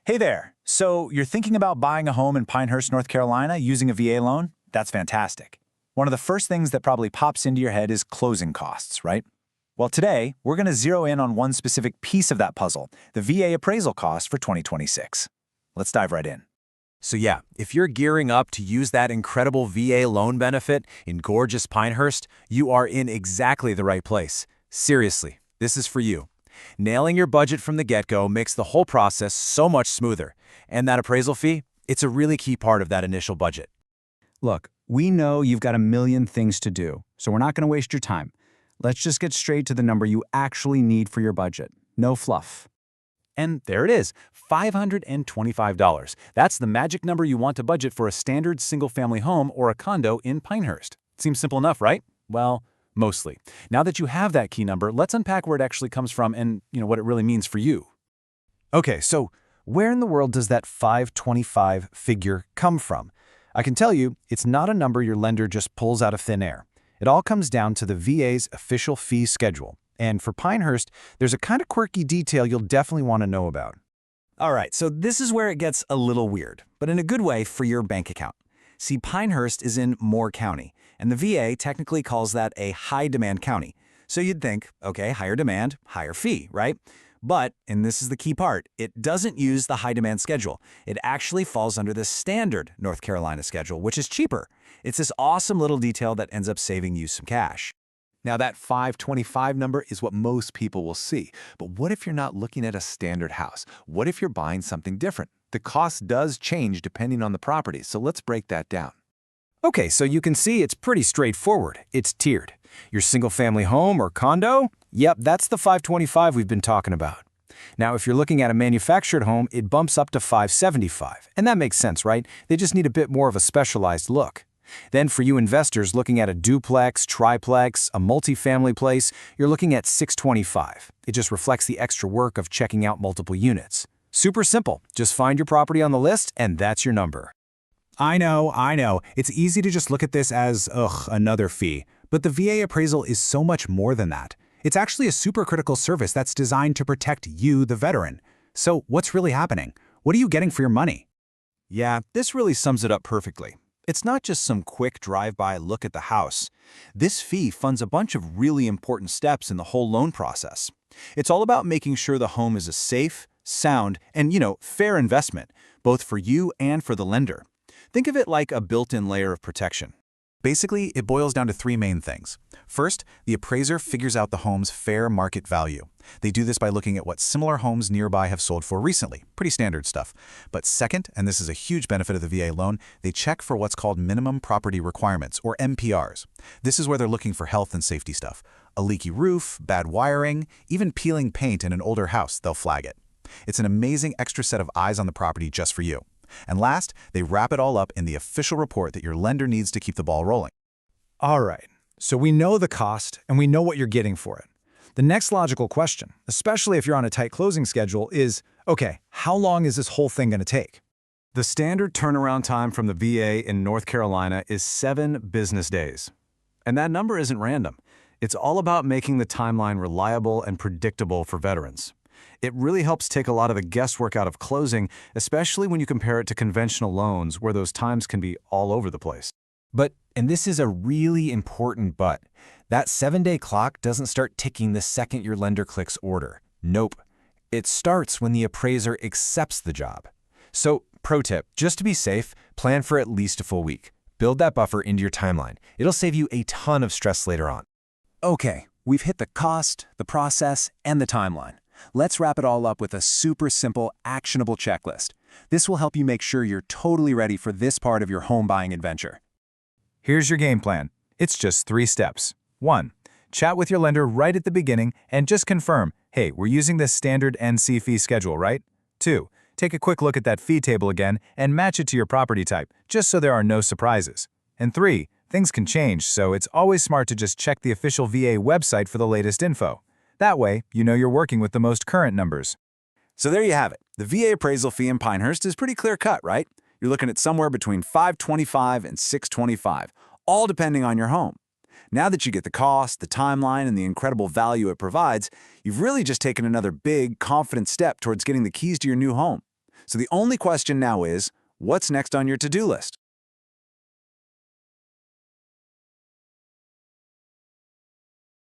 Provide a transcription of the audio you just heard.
Hey there. So you're thinking about buying a home in Pinehurst, North Carolina using a VA loan? That's fantastic. One of the first things that probably pops into your head is closing costs, right? Well, today, we're going to zero in on one specific piece of that puzzle, the VA appraisal cost for 2026. Let's dive right in. So yeah, if you're gearing up to use that incredible VA loan benefit in gorgeous Pinehurst, you are in exactly the right place. Seriously, this is for you. Nailing your budget from the get-go makes the whole process so much smoother. And that appraisal fee, it's a really key part of that initial budget. Look, we know you've got a million things to do, so we're not going to waste your time. Let's just get straight to the number you actually need for your budget. No fluff. And there it is, $525. That's the magic number you want to budget for a standard single-family home or a condo in Pinehurst. Seems simple enough, right? Well, mostly. Now that you have that key number, let's unpack where it actually comes from and, what it really means for you. Okay, so where in the world does that 525 figure come from? I can tell you, it's not a number your lender just pulls out of thin air. It all comes down to the VA's official fee schedule. And for Pinehurst, there's a kind of quirky detail you'll definitely want to know about. All right, so this is where it gets a little weird, but in a good way for your bank account. See, Pinehurst is in Moore County, and the VA technically calls that a high-demand county. So you'd think, okay, higher demand, higher fee, right? But, and this is the key part, it doesn't use the high-demand schedule. It actually falls under the standard North Carolina schedule, which is cheaper. It's this awesome little detail that ends up saving you some cash. Now that 525 number is what most people will see. But what if you're not looking at a standard house? What if you're buying something different? The cost does change depending on the property, so let's break that down. Okay, so you can see it's pretty straightforward. It's tiered. Your single-family home or condo? Yep, that's the 525 we've been talking about. Now, if you're looking at a manufactured home, it bumps up to 575. And that makes sense, right? They just need a bit more of a specialized look. Then for you investors looking at a duplex, triplex, a multifamily place, you're looking at 625. It just reflects the extra work of checking out multiple units. Super simple. Just find your property on the list, and that's your number. I know. It's easy to just look at this as, another fee. But the VA appraisal is so much more than that. It's actually a super critical service that's designed to protect you, the veteran. So what's really happening? What are you getting for your money? Yeah, this really sums it up perfectly. It's not just some quick drive-by look at the house. This fee funds a bunch of really important steps in the whole loan process. It's all about making sure the home is a safe, sound, and, fair investment, both for you and for the lender. Think of it like a built-in layer of protection. Basically, it boils down to three main things. First, the appraiser figures out the home's fair market value. They do this by looking at what similar homes nearby have sold for recently. Pretty standard stuff. But second, and this is a huge benefit of the VA loan, they check for what's called minimum property requirements, or MPRs. This is where they're looking for health and safety stuff. A leaky roof, bad wiring, even peeling paint in an older house, they'll flag it. It's an amazing extra set of eyes on the property just for you. And last, they wrap it all up in the official report that your lender needs to keep the ball rolling. All right, so we know the cost and we know what you're getting for it. The next logical question, especially if you're on a tight closing schedule, is, okay, how long is this whole thing going to take? The standard turnaround time from the VA in North Carolina is 7 business days. And that number isn't random. It's all about making the timeline reliable and predictable for veterans. It really helps take a lot of the guesswork out of closing, especially when you compare it to conventional loans where those times can be all over the place. But, and this is a really important but, that 7-day clock doesn't start ticking the second your lender clicks order. Nope. It starts when the appraiser accepts the job. So, pro tip, just to be safe, plan for at least a full week. Build that buffer into your timeline. It'll save you a ton of stress later on. Okay, we've hit the cost, the process, and the timeline. Let's wrap it all up with a super simple, actionable checklist. This will help you make sure you're totally ready for this part of your home buying adventure. Here's your game plan. It's just 3 steps. 1. Chat with your lender right at the beginning and just confirm, hey, we're using this standard NC fee schedule, right? 2. Take a quick look at that fee table again and match it to your property type, just so there are no surprises. And 3. Things can change, so it's always smart to just check the official VA website for the latest info. That way, you know you're working with the most current numbers. So there you have it. The VA appraisal fee in Pinehurst is pretty clear-cut, right? You're looking at somewhere between $525 and $625, all depending on your home. Now that you get the cost, the timeline, and the incredible value it provides, you've really just taken another big, confident step towards getting the keys to your new home. So the only question now is, what's next on your to-do list?